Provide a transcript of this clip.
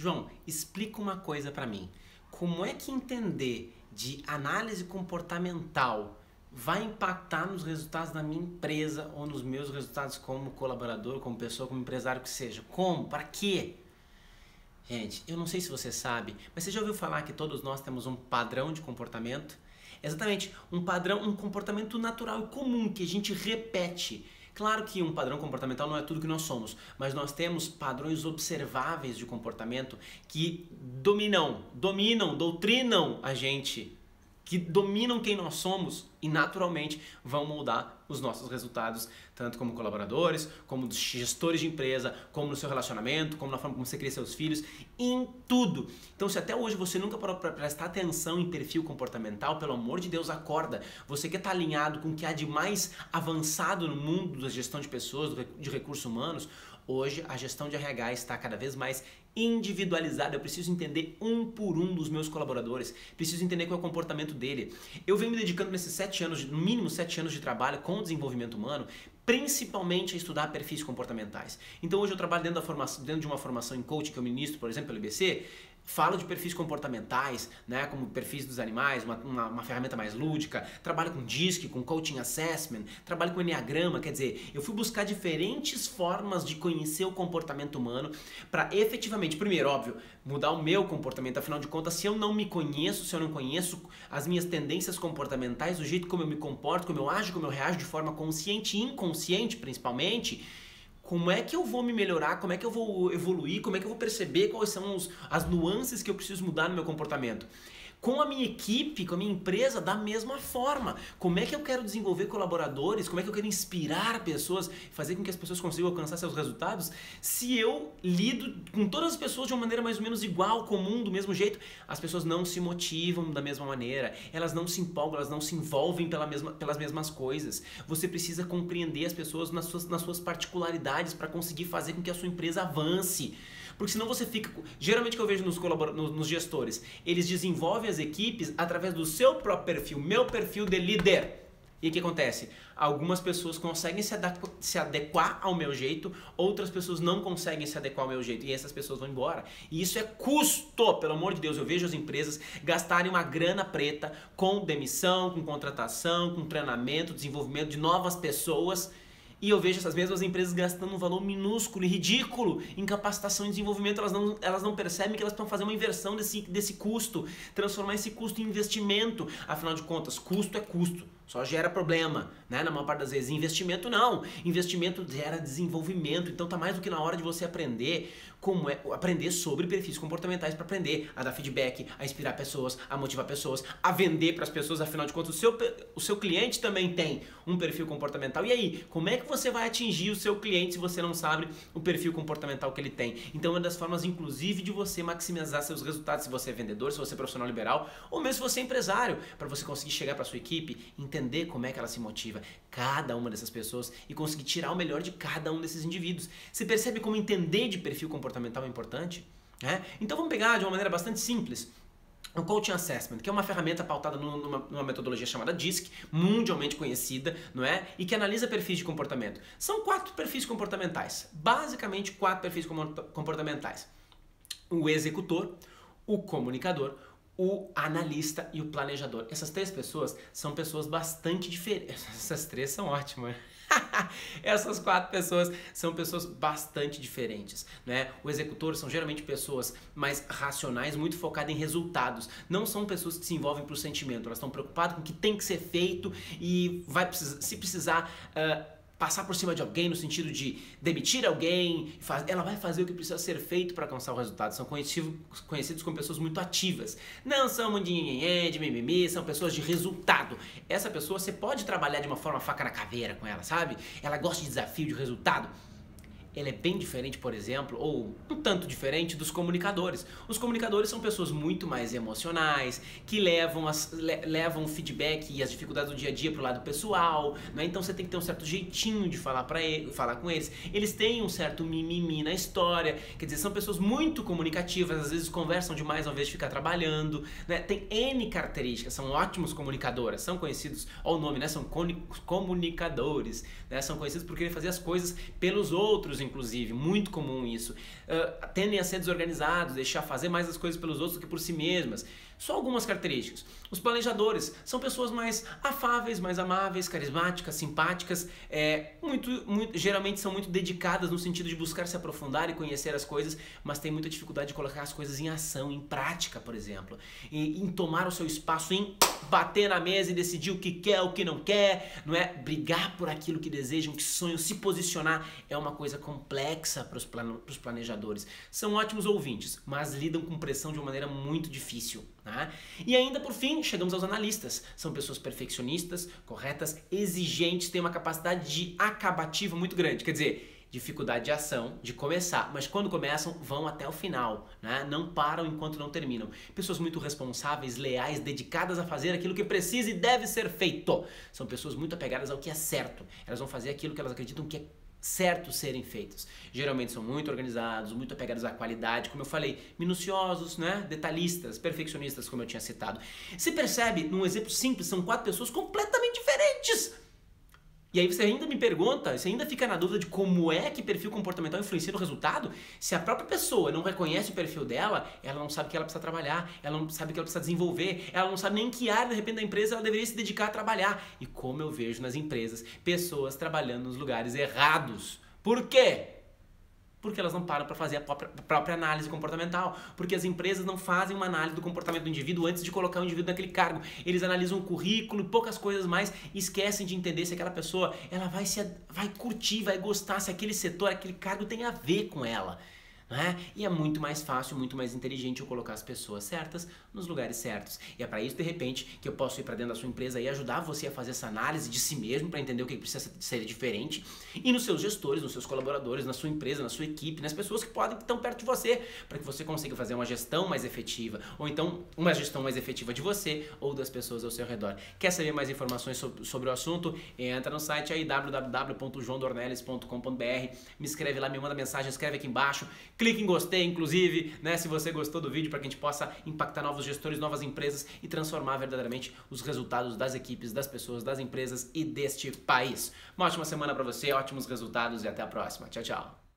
João, explica uma coisa para mim. Como é que entender de análise comportamental vai impactar nos resultados da minha empresa ou nos meus resultados como colaborador, como pessoa, como empresário que seja? Como? Para quê? Gente, eu não sei se você sabe, mas você já ouviu falar que todos nós temos um padrão de comportamento? Exatamente, um padrão, um comportamento natural e comum que a gente repete. Claro que um padrão comportamental não é tudo que nós somos, mas nós temos padrões observáveis de comportamento que doutrinam a gente, que dominam quem nós somos e naturalmente vão moldar os nossos resultados, tanto como colaboradores, como gestores de empresa, como no seu relacionamento, como na forma como você cria seus filhos, em tudo. Então, se até hoje você nunca parou para prestar atenção em perfil comportamental, pelo amor de Deus, acorda. Você quer estar alinhado com o que há de mais avançado no mundo da gestão de pessoas, de recursos humanos. Hoje, a gestão de RH está cada vez mais individualizada. Eu preciso entender um por um dos meus colaboradores. Preciso entender qual é o comportamento dele. Eu venho me dedicando nesses 7 anos, no mínimo 7 anos de trabalho com o desenvolvimento humano, principalmente a estudar perfis comportamentais. Então hoje eu trabalho dentro de uma formação em coaching que eu ministro, por exemplo, pelo IBC, falo de perfis comportamentais, né, como perfis dos animais, uma ferramenta mais lúdica, trabalho com DISC, com Coaching Assessment, trabalho com Enneagrama, quer dizer, eu fui buscar diferentes formas de conhecer o comportamento humano para efetivamente, primeiro, óbvio, mudar o meu comportamento, afinal de contas, se eu não me conheço, se eu não conheço as minhas tendências comportamentais, o jeito como eu me comporto, como eu ajo, como eu reajo de forma consciente e inconsciente, principalmente, como é que eu vou me melhorar, como é que eu vou evoluir, como é que eu vou perceber quais são as nuances que eu preciso mudar no meu comportamento. Com a minha equipe, com a minha empresa, da mesma forma. Como é que eu quero desenvolver colaboradores, como é que eu quero inspirar pessoas, fazer com que as pessoas consigam alcançar seus resultados, se eu lido com todas as pessoas de uma maneira mais ou menos igual, comum, do mesmo jeito, as pessoas não se motivam da mesma maneira, elas não se empolgam, elas não se envolvem pelas mesmas coisas. Você precisa compreender as pessoas nas suas particularidades para conseguir fazer com que a sua empresa avance. Porque senão você fica... Geralmente o que eu vejo nos gestores, eles desenvolvem as equipes através do seu próprio perfil, meu perfil de líder. E o que acontece? Algumas pessoas conseguem se adequar ao meu jeito, outras pessoas não conseguem se adequar ao meu jeito e essas pessoas vão embora. E isso é custo, pelo amor de Deus. Eu vejo as empresas gastarem uma grana preta com demissão, com contratação, com treinamento, desenvolvimento de novas pessoas. E eu vejo essas mesmas empresas gastando um valor minúsculo e ridículo em capacitação e desenvolvimento. Elas não percebem que elas estão fazendo uma inversão desse custo, transformar esse custo em investimento. Afinal de contas, custo é custo, só gera problema, né? Na maior parte das vezes. Investimento não. Investimento gera desenvolvimento. Então tá mais do que na hora de você aprender aprender sobre perfis comportamentais para aprender a dar feedback, a inspirar pessoas, a motivar pessoas, a vender para as pessoas. Afinal de contas, o seu cliente também tem um perfil comportamental. E aí, como é que você vai atingir o seu cliente se você não sabe o perfil comportamental que ele tem? Então, uma das formas, inclusive, de você maximizar seus resultados, se você é vendedor, se você é profissional liberal, ou mesmo se você é empresário, para você conseguir chegar para sua equipe, entender como é que ela se motiva, cada uma dessas pessoas, e conseguir tirar o melhor de cada um desses indivíduos. Você percebe como entender de perfil comportamental é importante? Então vamos pegar de uma maneira bastante simples o Coaching Assessment, que é uma ferramenta pautada numa metodologia chamada DISC, mundialmente conhecida, não é? E que analisa perfis de comportamento. São 4 perfis comportamentais, basicamente 4 perfis comportamentais. O executor, o comunicador, o analista e o planejador. Essas 3 pessoas são pessoas bastante diferentes. Essas 3 são ótimas. Essas 4 pessoas são pessoas bastante diferentes, né? O executor são geralmente pessoas mais racionais, muito focadas em resultados. Não são pessoas que se envolvem por sentimento. Elas estão preocupadas com o que tem que ser feito e se precisar passar por cima de alguém no sentido de demitir alguém, ela vai fazer o que precisa ser feito para alcançar o resultado. São conhecidos como pessoas muito ativas. Não são de mimimi, são pessoas de resultado. Essa pessoa você pode trabalhar de uma forma faca na caveira com ela, sabe? Ela gosta de desafio, de resultado. Ela é bem diferente, por exemplo, ou um tanto diferente dos comunicadores. Os comunicadores são pessoas muito mais emocionais, que levam o feedback e as dificuldades do dia a dia para o lado pessoal, né? Então você tem que ter um certo jeitinho de falar com eles. Eles têm um certo mimimi na história, quer dizer, são pessoas muito comunicativas, às vezes conversam demais ao invés de ficar trabalhando, né? Tem N características, são ótimos comunicadoras, são conhecidos, olha o nome, né? São comunicadores, né? São conhecidos por querer fazer as coisas pelos outros, inclusive, muito comum isso. Tendem a ser desorganizados, deixar fazer mais as coisas pelos outros do que por si mesmas. Só algumas características. Os planejadores são pessoas mais afáveis, mais amáveis, carismáticas, simpáticas, geralmente são muito dedicadas no sentido de buscar se aprofundar e conhecer as coisas, mas tem muita dificuldade de colocar as coisas em ação, em prática, por exemplo. Em tomar o seu espaço, em bater na mesa e decidir o que quer, o que não quer, não é? Brigar por aquilo que desejam, que sonham, se posicionar é uma coisa complexa para os planejadores. São ótimos ouvintes, mas lidam com pressão de uma maneira muito difícil. Tá? E ainda por fim, chegamos aos analistas. São pessoas perfeccionistas, corretas, exigentes, têm uma capacidade de acabativa muito grande. Quer dizer, dificuldade de ação, de começar, mas quando começam, vão até o final, né? Não param enquanto não terminam. Pessoas muito responsáveis, leais, dedicadas a fazer aquilo que precisa e deve ser feito. São pessoas muito apegadas ao que é certo. Elas vão fazer aquilo que elas acreditam que é certo serem feitos. Geralmente são muito organizados, muito apegados à qualidade, como eu falei, minuciosos, né? Detalhistas, perfeccionistas, como eu tinha citado. Se percebe, num exemplo simples, são 4 pessoas completamente diferentes. E aí você ainda me pergunta, você ainda fica na dúvida de como é que perfil comportamental influencia no resultado? Se a própria pessoa não reconhece o perfil dela, ela não sabe o que ela precisa trabalhar, ela não sabe o que ela precisa desenvolver, ela não sabe nem em que área, de repente, da empresa ela deveria se dedicar a trabalhar. E como eu vejo nas empresas, pessoas trabalhando nos lugares errados. Por quê? Porque elas não param para fazer a própria análise comportamental. Porque as empresas não fazem uma análise do comportamento do indivíduo antes de colocar o indivíduo naquele cargo. Eles analisam o currículo, poucas coisas mais, e esquecem de entender se aquela pessoa ela vai curtir, vai gostar, se aquele setor, aquele cargo tem a ver com ela. Né? E é muito mais fácil, muito mais inteligente eu colocar as pessoas certas nos lugares certos. E é para isso, de repente, que eu posso ir para dentro da sua empresa e ajudar você a fazer essa análise de si mesmo para entender o que precisa ser diferente, e nos seus gestores, nos seus colaboradores, na sua empresa, na sua equipe, nas pessoas que estão perto de você, para que você consiga fazer uma gestão mais efetiva, ou então uma gestão mais efetiva de você ou das pessoas ao seu redor. Quer saber mais informações sobre o assunto? Entra no site aí www.joandornelis.com.br, me escreve lá, me manda mensagem, escreve aqui embaixo. Clique em gostei, inclusive, né, se você gostou do vídeo, para que a gente possa impactar novos gestores, novas empresas e transformar verdadeiramente os resultados das equipes, das pessoas, das empresas e deste país. Uma ótima semana para você, ótimos resultados e até a próxima. Tchau, tchau.